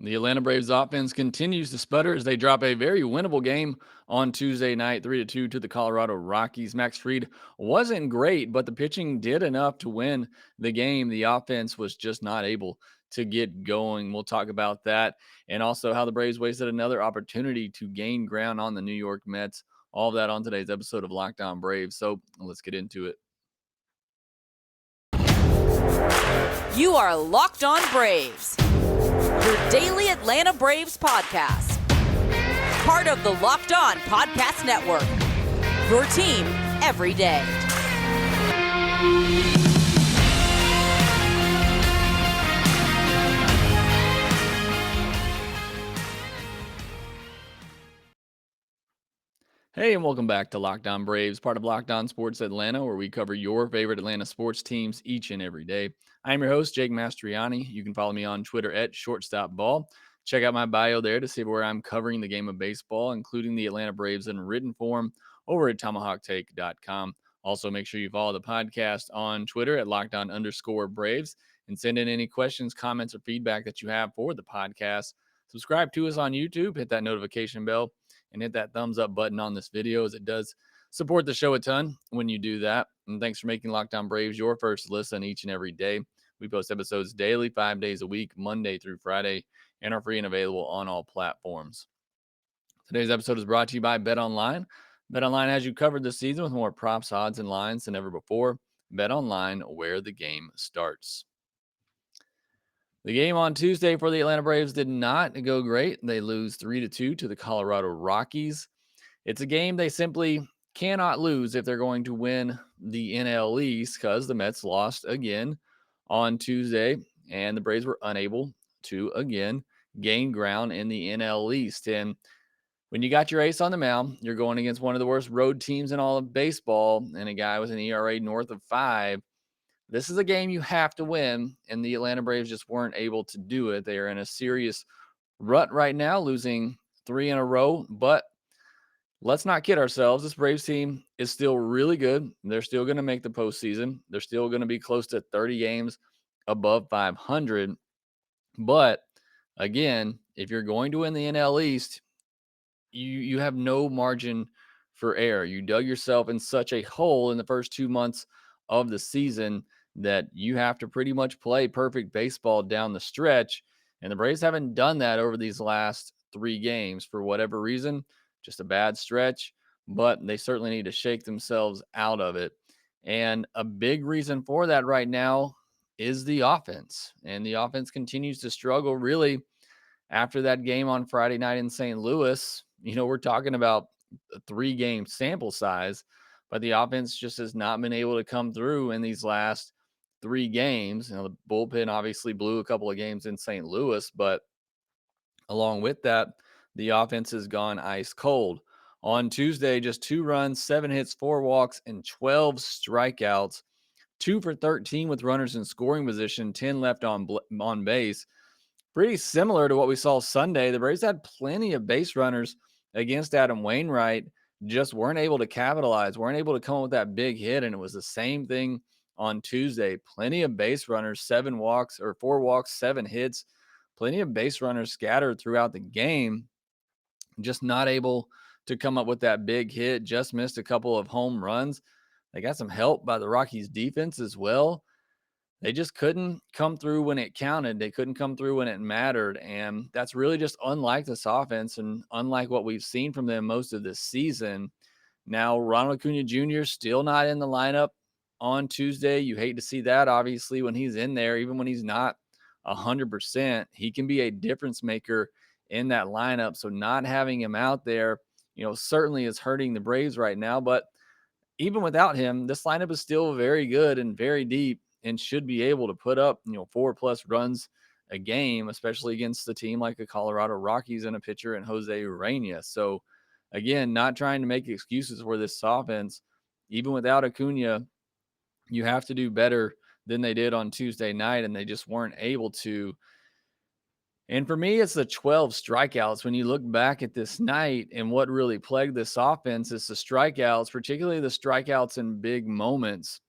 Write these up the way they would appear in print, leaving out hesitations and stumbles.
The Atlanta Braves offense continues to sputter as they drop a very winnable game on Tuesday night, 3-2 to the Colorado Rockies. Max Fried wasn't great, but the pitching did enough to win the game. The offense was just not able to get going. We'll talk about that and also how the Braves wasted another opportunity to gain ground on the New York Mets. All of that on today's episode of Lockedon Braves. So let's get into it. You are Locked On Braves, your daily Atlanta Braves podcast. Part of the Locked On Podcast Network, your team every day. Hey, and welcome back to Lockdown Braves, part of Lockdown Sports Atlanta, where we cover your favorite Atlanta sports teams each and every day. I'm your host, Jake Mastroianni. You can follow me on Twitter at shortstopball. Check out my bio there to see where I'm covering the game of baseball, including the Atlanta Braves in written form over at tomahawktake.com. Also, make sure you follow the podcast on Twitter at lockdown_Braves and send in any questions, comments, or feedback that you have for the podcast. Subscribe to us on YouTube, hit that notification bell, and hit that thumbs up button on this video, as it does support the show a ton when you do that. And thanks for making Lockdown Braves your first listen each and every day. We post episodes daily, 5 days a week, Monday through Friday, and are free and available on all platforms. Today's episode is brought to you by BetOnline. BetOnline has you covered this season with more props, odds, and lines than ever before. BetOnline, where the game starts. The game on Tuesday for the Atlanta Braves did not go great. They lose 3-2 to the Colorado Rockies. It's a game they simply cannot lose if they're going to win the NL East, because the Mets lost again on Tuesday, and the Braves were unable to, again, gain ground in the NL East. And when you got your ace on the mound, you're going against one of the worst road teams in all of baseball and a guy with an ERA north of 5. This is a game you have to win, and the Atlanta Braves just weren't able to do it. They are in a serious rut right now, losing 3 in a row. But let's not kid ourselves. This Braves team is still really good. They're still going to make the postseason. They're still going to be close to 30 games above 500. But again, if you're going to win the NL East, you have no margin for error. You dug yourself in such a hole in the first 2 months of the season that you have to pretty much play perfect baseball down the stretch. And the Braves haven't done that over these last 3 games for whatever reason. Just a bad stretch, but they certainly need to shake themselves out of it. And a big reason for that right now is the offense. And the offense continues to struggle really after that game on Friday night in St. Louis. We're talking about a 3-game sample size, but the offense just has not been able to come through in these last 3 games. The bullpen obviously blew a couple of games in St. Louis, but along with that, the offense has gone ice cold. On Tuesday, just 2 runs, 7 hits, 4 walks, and 12 strikeouts. 2 for 13 with runners in scoring position, 10 left on base. Pretty similar to what we saw Sunday. The Braves had plenty of base runners against Adam Wainwright, just weren't able to capitalize, weren't able to come up with that big hit. And it was the same thing on Tuesday. Plenty of base runners, 4 walks, 7 hits, plenty of base runners scattered throughout the game, just not able to come up with that big hit, just missed a couple of home runs. They got some help by the Rockies defense as well. They just couldn't come through when it counted. They couldn't come through when it mattered. And that's really just unlike this offense and unlike what we've seen from them most of this season. Now, Ronald Acuna Jr. still not in the lineup on Tuesday. You hate to see that, obviously, when he's in there, even when he's not 100%. He can be a difference maker in that lineup. So not having him out there, certainly is hurting the Braves right now. But even without him, this lineup is still very good and very deep and should be able to put up, 4+ runs a game, especially against a team like the Colorado Rockies and a pitcher in Jose Urena. So again, not trying to make excuses for this offense. Even without Acuna, you have to do better than they did on Tuesday night, and they just weren't able to. And for me, it's the 12 strikeouts. When you look back at this night and what really plagued this offense, is the strikeouts, particularly the strikeouts in big moments.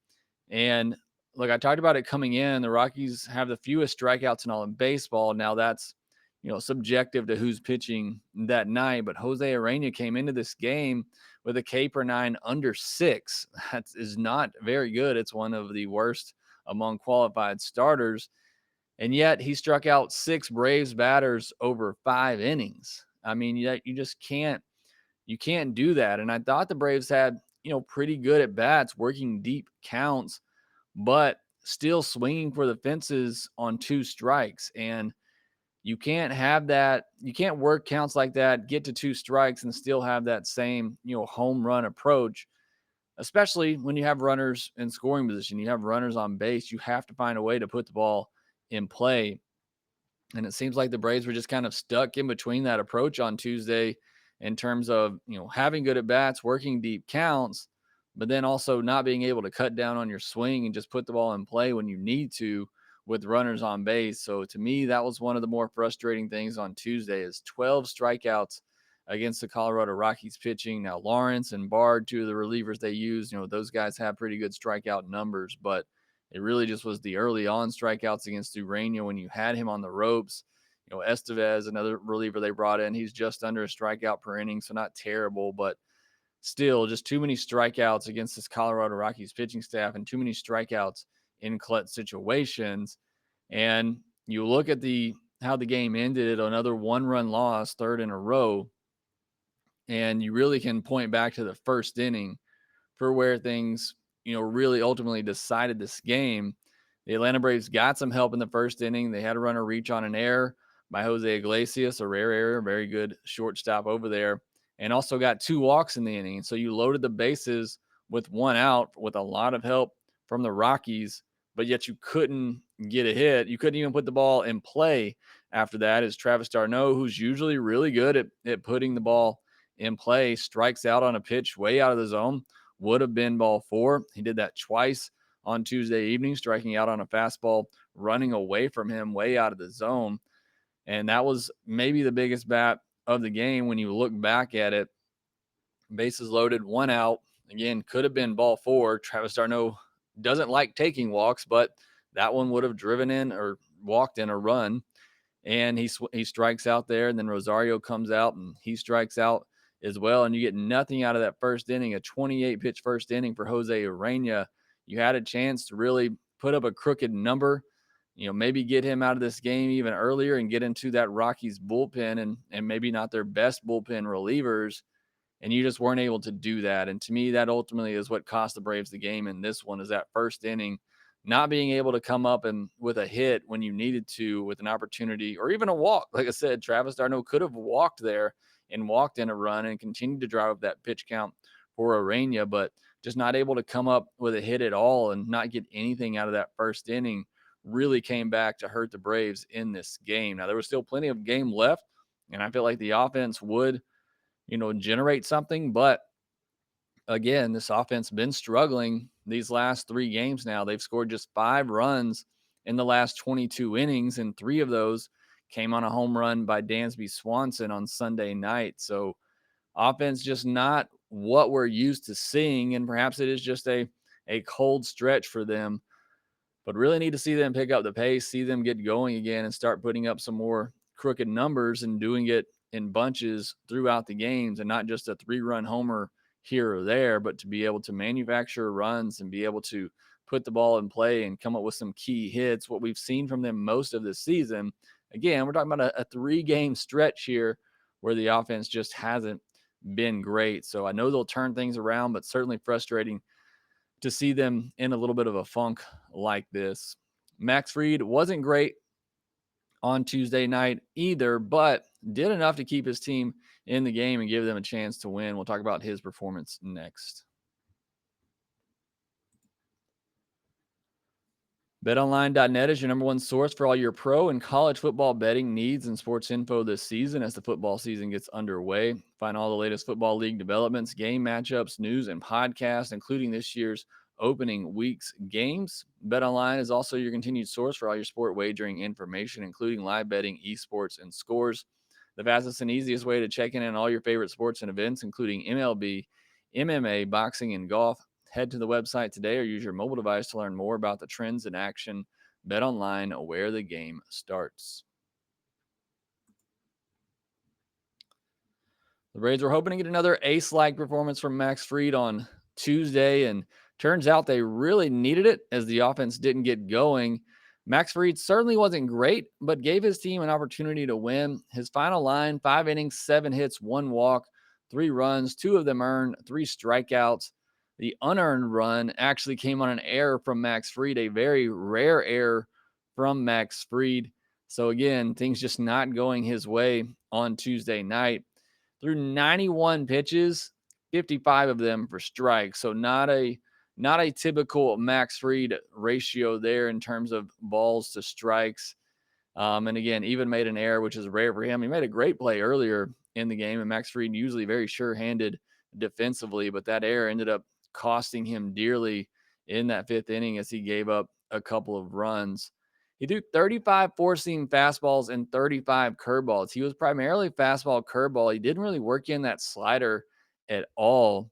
And look, I talked about it coming in. The Rockies have the fewest strikeouts in all of baseball. Now that's, subjective to who's pitching that night. But Jose Urena came into this game with a K per nine under 6. That is not very good. It's one of the worst among qualified starters. And yet he struck out 6 Braves batters over 5 innings. I mean, you just can't do that. And I thought the Braves had, pretty good at bats, working deep counts, but still swinging for the fences on 2 strikes. And you can't have that. You can't work counts like that, get to 2 strikes, and still have that same, home run approach, especially when you have runners in scoring position. You have runners on base. You have to find a way to put the ball in play. And it seems like the Braves were just kind of stuck in between that approach on Tuesday in terms of, having good at bats, working deep counts, but then also not being able to cut down on your swing and just put the ball in play when you need to with runners on base. So to me, that was one of the more frustrating things on Tuesday is 12 strikeouts against the Colorado Rockies pitching. Now, Lawrence and Bard, 2 of the relievers they use, those guys have pretty good strikeout numbers, but it really just was the early on strikeouts against Urena when you had him on the ropes. Estevez, another reliever they brought in, he's just under a strikeout per inning, so not terrible, but still just too many strikeouts against this Colorado Rockies pitching staff and too many strikeouts in clutch situations. And you look at how the game ended, another 1-run loss, 3rd in a row, and you really can point back to the first inning for where things, really ultimately decided this game. The Atlanta Braves got some help in the first inning. They had a runner reach on an error by Jose Iglesias, a rare error, very good shortstop over there, and also got 2 walks in the inning. So you loaded the bases with 1 out with a lot of help from the Rockies, but yet you couldn't get a hit. You couldn't even put the ball in play after that, as Travis d'Arnaud, who's usually really good at putting the ball in play, strikes out on a pitch way out of the zone. Would have been ball 4. He did that twice on Tuesday evening, striking out on a fastball, running away from him way out of the zone. And that was maybe the biggest bat of the game when you look back at it. Bases loaded, 1 out. Again, could have been ball 4. Travis d'Arnaud doesn't like taking walks, but that one would have driven in or walked in a run. And he strikes out there, and then Rosario comes out and he strikes out as well. And you get nothing out of that first inning, a 28-pitch first inning for Jose Urena. You had a chance to really put up a crooked number, maybe get him out of this game even earlier and get into that Rockies bullpen and maybe not their best bullpen relievers. And you just weren't able to do that. And to me, that ultimately is what cost the Braves the game in this one, is that first inning, not being able to come up and with a hit when you needed to, with an opportunity or even a walk. Like I said, Travis d'Arnaud could have walked there and walked in a run and continued to drive up that pitch count for Urena, but just not able to come up with a hit at all and not get anything out of that first inning really came back to hurt the Braves in this game. Now, there was still plenty of game left, and I feel like the offense would, generate something, but again, this offense been struggling these last 3 games now. They've scored just 5 runs in the last 22 innings, and 3 of those came on a home run by Dansby Swanson on Sunday night. So offense just not what we're used to seeing, and perhaps it is just a cold stretch for them. But really need to see them pick up the pace, see them get going again and start putting up some more crooked numbers and doing it in bunches throughout the games, and not just a 3-run homer here or there, but to be able to manufacture runs and be able to put the ball in play and come up with some key hits. What we've seen from them most of this season. Again, we're talking about a 3-game stretch here where the offense just hasn't been great. So I know they'll turn things around, but certainly frustrating to see them in a little bit of a funk like this. Max Fried wasn't great on Tuesday night either, but did enough to keep his team in the game and give them a chance to win. We'll talk about his performance next. BetOnline.net is your number one source for all your pro and college football betting needs and sports info this season as the football season gets underway. Find all the latest football league developments, game matchups, news, and podcasts, including this year's opening week's games. BetOnline is also your continued source for all your sport wagering information, including live betting, esports, and scores. The fastest and easiest way to check in on all your favorite sports and events, including MLB, MMA, boxing, and golf. Head to the website today or use your mobile device to learn more about the trends in action. Bet online, where the game starts. The Braves were hoping to get another ace-like performance from Max Fried on Tuesday, and turns out they really needed it as the offense didn't get going. Max Fried certainly wasn't great, but gave his team an opportunity to win. His final line: 5 innings, 7 hits, 1 walk, 3 runs, 2 of them earned, 3 strikeouts. The unearned run actually came on an error from Max Fried, a very rare error from Max Fried. So again, things just not going his way on Tuesday night. Threw 91 pitches, 55 of them for strikes. So not a typical Max Fried ratio there in terms of balls to strikes. And again, even made an error, which is rare for him. He made a great play earlier in the game, and Max Fried usually very sure-handed defensively, but that error ended up costing him dearly in that 5th inning as he gave up a couple of runs. He threw 35 four-seam fastballs and 35 curveballs. He was primarily fastball curveball. He didn't really work in that slider at all.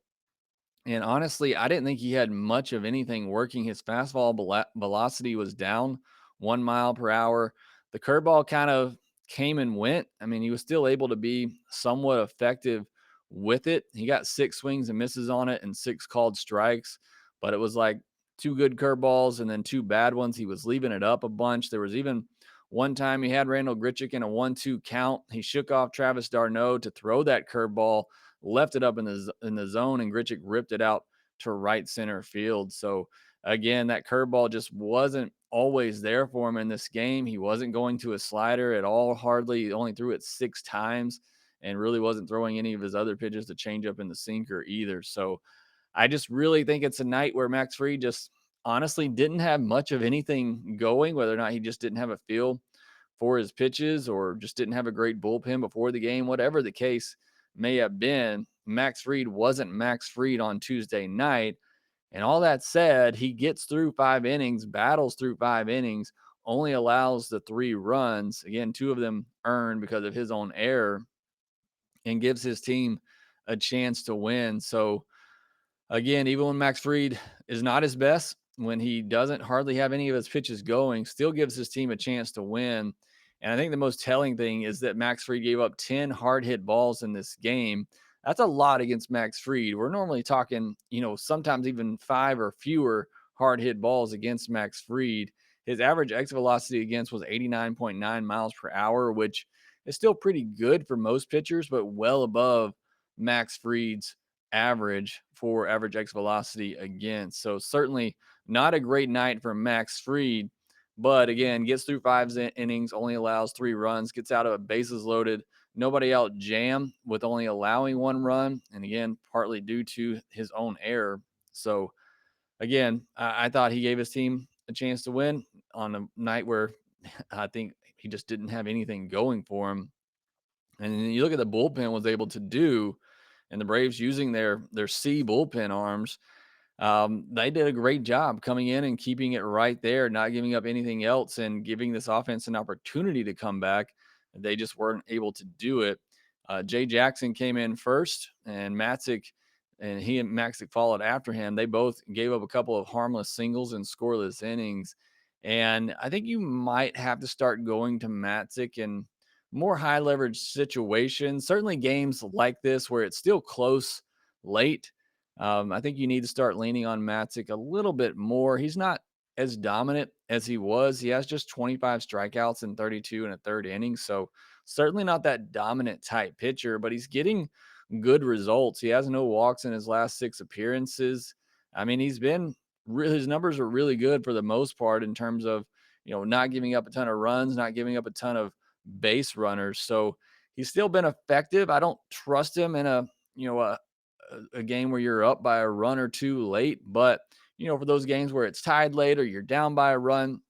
And honestly, I didn't think he had much of anything working. His fastball velocity was down 1 mile per hour. The curveball kind of came and went. I mean, he was still able to be somewhat effective with it. He got 6 swings and misses on it and 6 called strikes, but it was like 2 good curveballs and then 2 bad ones. He was leaving it up a bunch. There was even one time he had Randall Grichuk in a 1-2 count. He shook off Travis d'Arnaud to throw that curveball, left it up in the zone, and Grichuk ripped it out to right center field. So again, that curveball just wasn't always there for him in this game. He wasn't going to a slider at all, hardly. He only threw it 6 times and really wasn't throwing any of his other pitches, to change up in the sinker either. So I just really think it's a night where Max Fried just honestly didn't have much of anything going, whether or not he just didn't have a feel for his pitches or just didn't have a great bullpen before the game, whatever the case may have been. Max Fried wasn't Max Fried on Tuesday night. And all that said, he gets through 5 innings, battles through 5 innings, only allows the 3 runs. Again, 2 of them earned because of his own error, and gives his team a chance to win. So again, even when Max Fried is not his best, when he doesn't hardly have any of his pitches going, still gives his team a chance to win. And I think the most telling thing is that Max Fried gave up 10 hard hit balls in this game. That's a lot against Max Fried. We're normally talking, sometimes even 5 or fewer hard hit balls against Max Fried. His average exit velocity against was 89.9 miles per hour, which is still pretty good for most pitchers, but well above Max Fried's average for average exit velocity against. So certainly not a great night for Max Fried, but again, gets through 5 innings, only allows 3 runs, gets out of a bases loaded, nobody out jam with only allowing 1 run. And again, partly due to his own error. So again, I thought he gave his team a chance to win on a night where I think he just didn't have anything going for him. And then you look at the bullpen was able to do, and the Braves using their C bullpen arms. They did a great job coming in and keeping it right there, not giving up anything else, and giving this offense an opportunity to come back. They just weren't able to do it. Jay Jackson came in first, and Matzik, and he and Matzik followed after him. They both gave up a couple of harmless singles and scoreless innings. And I think you might have to start going to Matzik in more high leverage situations. Certainly games like this where it's still close late. I think you need to start leaning on Matzik a little bit more. He's not as dominant as he was. He has just 25 strikeouts and 32 in a third inning. So certainly not that dominant type pitcher, but he's getting good results. He has no walks in his last 6 appearances. I mean, he's been really, his numbers are really good for the most part in terms of, not giving up a ton of runs, not giving up a ton of base runners. So he's still been effective. I don't trust him in a game where you're up by a run or two late, but for those games where it's tied late or you're down by a run,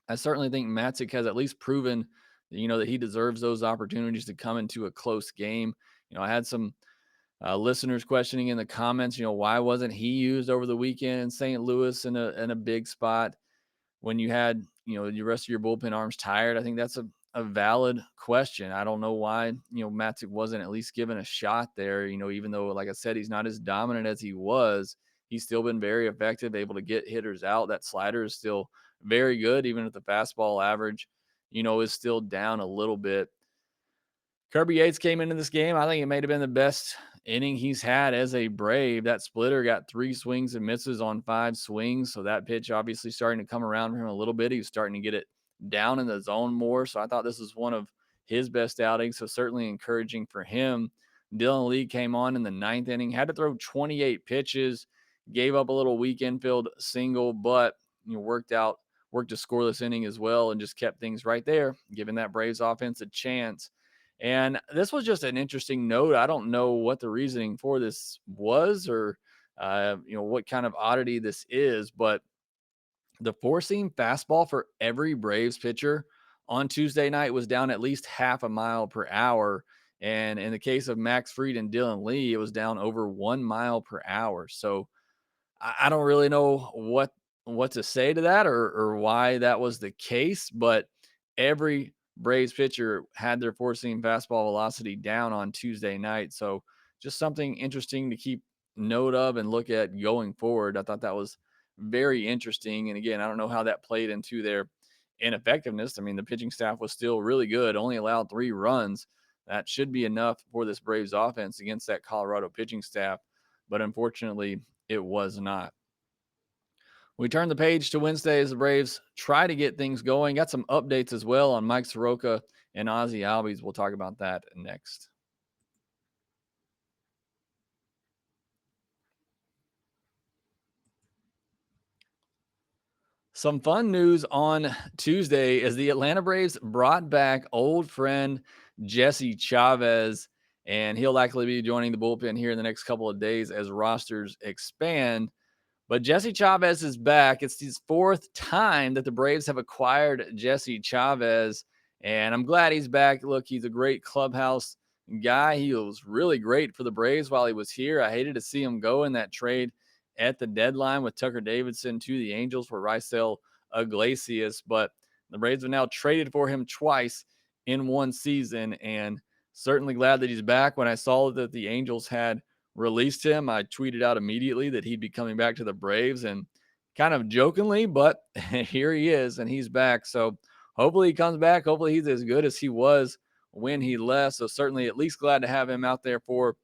I certainly think Matzik has at least proven, that he deserves those opportunities to come into a close game. I had some listeners questioning in the comments, why wasn't he used over the weekend in St. Louis in a big spot when you had, the rest of your bullpen arms tired? I think that's a valid question. I don't know why, Matzik wasn't at least given a shot there, even though, like I said, he's not as dominant as he was. He's still been very effective, able to get hitters out. That slider is still very good, even if the fastball average, is still down a little bit. Kirby Yates came into this game. I think it may have been the best inning he's had as a Brave. That splitter got 3 swings and misses on 5 swings. So that pitch obviously starting to come around for him a little bit. He was starting to get it down in the zone more. So I thought this was one of his best outings. So certainly encouraging for him. Dylan Lee came on in the 9th inning, had to throw 28 pitches, gave up a little weak infield single, but worked a scoreless inning as well and just kept things right there, giving that Braves offense a chance. And this was just an interesting note. I don't know what the reasoning for this was or, what kind of oddity this is, but the four seam fastball for every Braves pitcher on Tuesday night was down at least half a mile per hour. And in the case of Max Fried and Dylan Lee, it was down over 1 mile per hour. So I don't really know what to say to that or why that was the case, but every Braves pitcher had their four seam fastball velocity down on Tuesday night. So just something interesting to keep note of and look at going forward. I thought that was very interesting. And again, I don't know how that played into their ineffectiveness. I mean, the pitching staff was still really good, only allowed 3 runs. That should be enough for this Braves offense against that Colorado pitching staff. But unfortunately, it was not. We turn the page to Wednesday as the Braves try to get things going. Got some updates as well on Mike Soroka and Ozzie Albies. We'll talk about that next. Some fun news on Tuesday as the Atlanta Braves brought back old friend Jesse Chavez, and he'll likely be joining the bullpen here in the next couple of days as rosters expand. But Jesse Chavez is back. It's his 4th time that the Braves have acquired Jesse Chavez, and I'm glad he's back. Look, he's a great clubhouse guy. He was really great for the Braves while he was here. I hated to see him go in that trade at the deadline with Tucker Davidson to the Angels for Raisel Iglesias, but the Braves have now traded for him twice in one season, and certainly glad that he's back. When I saw that the Angels had released him, I tweeted out immediately that he'd be coming back to the Braves, and kind of jokingly, but here he is and he's back. So hopefully he comes back. Hopefully he's as good as he was when he left. So certainly at least glad to have him out there for,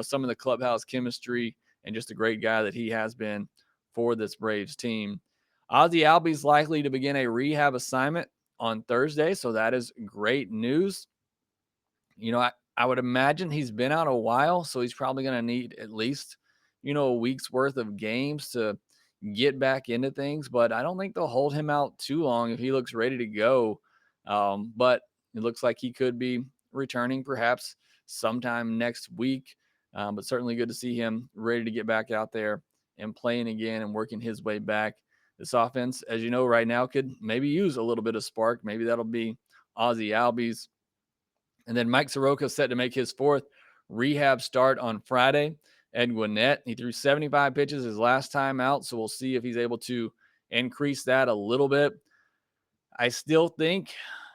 some of the clubhouse chemistry and just a great guy that he has been for this Braves team. Ozzie Albies likely to begin a rehab assignment on Thursday. So that is great news. I would imagine he's been out a while, so he's probably going to need at least, a week's worth of games to get back into things. But I don't think they'll hold him out too long if he looks ready to go. But it looks like he could be returning perhaps sometime next week. But certainly good to see him ready to get back out there and playing again and working his way back. This offense, as you know, right now could maybe use a little bit of spark. Maybe that'll be Ozzie Albies. And then Mike Soroka set to make his 4th rehab start on Friday at Gwinnett. He threw 75 pitches his last time out, so we'll see if he's able to increase that a little bit. I still think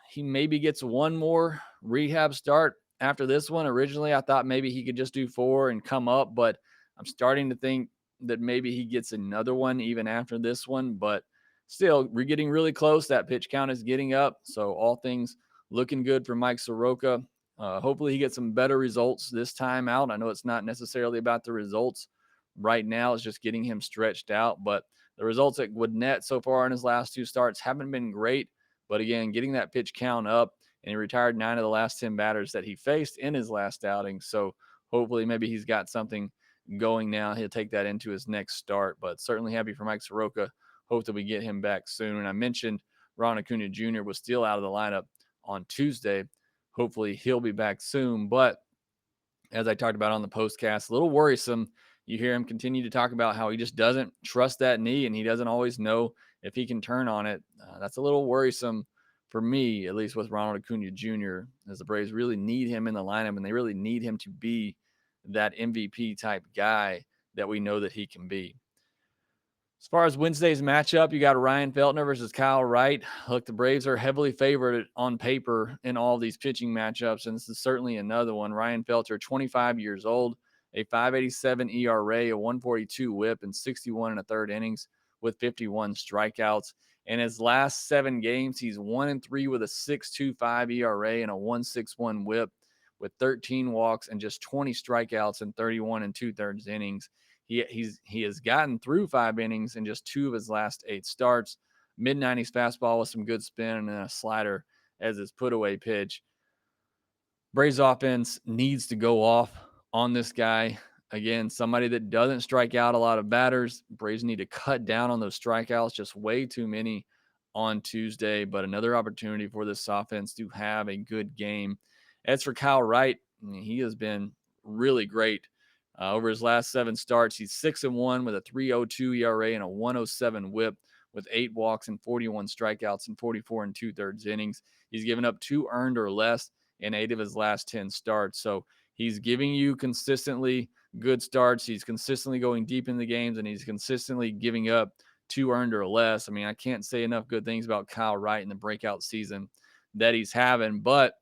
he maybe gets one more rehab start after this one. Originally, I thought maybe he could just do 4 and come up, but I'm starting to think that maybe he gets another one even after this one. But still, we're getting really close. That pitch count is getting up. So all things looking good for Mike Soroka. Hopefully he gets some better results this time out. I know it's not necessarily about the results right now. It's just getting him stretched out. But the results at Gwinnett so far in his last 2 starts haven't been great. But again, getting that pitch count up, and he retired 9 of the last 10 batters that he faced in his last outing. So hopefully maybe he's got something going now. He'll take that into his next start. But certainly happy for Mike Soroka. Hope that we get him back soon. And I mentioned Ron Acuna Jr. was still out of the lineup on Tuesday. Hopefully he'll be back soon. But as I talked about on the postcast, a little worrisome. You hear him continue to talk about how he just doesn't trust that knee and he doesn't always know if he can turn on it. That's a little worrisome for me, at least with Ronald Acuna Jr., as the Braves really need him in the lineup and they really need him to be that MVP type guy that we know that he can be. As far as Wednesday's matchup, you got Ryan Feltner versus Kyle Wright. Look, the Braves are heavily favored on paper in all these pitching matchups, and this is certainly another one. Ryan Feltner, 25 years old, a 5.87 ERA, a 142 WHIP, and 61 and a third innings with 51 strikeouts. In his last 7 games, he's 1-3 with a 6.25 ERA and a 1.61 WHIP with 13 walks and just 20 strikeouts in 31 and 2/3 innings. He has gotten through 5 innings in just 2 of his last 8 starts. Mid-90s fastball with some good spin and then a slider as his put-away pitch. Braves offense needs to go off on this guy. Again, somebody that doesn't strike out a lot of batters. Braves need to cut down on those strikeouts, just way too many on Tuesday. But another opportunity for this offense to have a good game. As for Kyle Wright, he has been really great. Over his last 7 starts, he's 6-1 with a 3.02 ERA and a 107 WHIP with 8 walks and 41 strikeouts in 44 and 2/3 innings. He's given up 2 earned or less in 8 of his last 10 starts. So he's giving you consistently good starts. He's consistently going deep in the games, and he's consistently giving up 2 earned or less. I mean, I can't say enough good things about Kyle Wright in the breakout season that he's having, but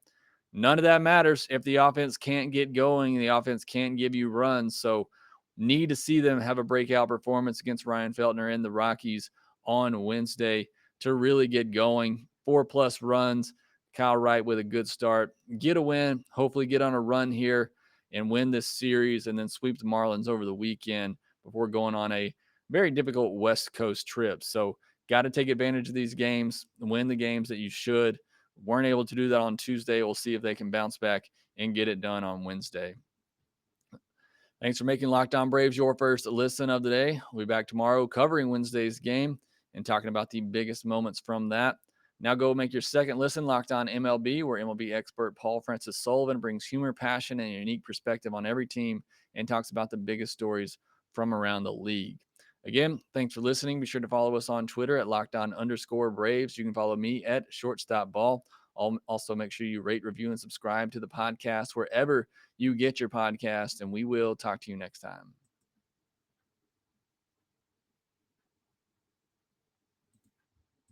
none of that matters if the offense can't get going and the offense can't give you runs. So need to see them have a breakout performance against Ryan Feltner and the Rockies on Wednesday to really get going. 4+ runs. Kyle Wright with a good start. Get a win. Hopefully get on a run here and win this series and then sweep the Marlins over the weekend before going on a very difficult West Coast trip. So got to take advantage of these games, win the games that you should. Weren't able to do that on Tuesday. We'll see if they can bounce back and get it done on Wednesday. Thanks for making Lockdown Braves your first listen of the day. We'll be back tomorrow covering Wednesday's game and talking about the biggest moments from that. Now go make your second listen, Locked On MLB, where MLB expert Paul Francis Sullivan brings humor, passion, and a unique perspective on every team and talks about the biggest stories from around the league. Again, thanks for listening. Be sure to follow us on Twitter at @LockedOn_Braves. You can follow me at ShortstopBall. Also, make sure you rate, review, and subscribe to the podcast wherever you get your podcast, and we will talk to you next time.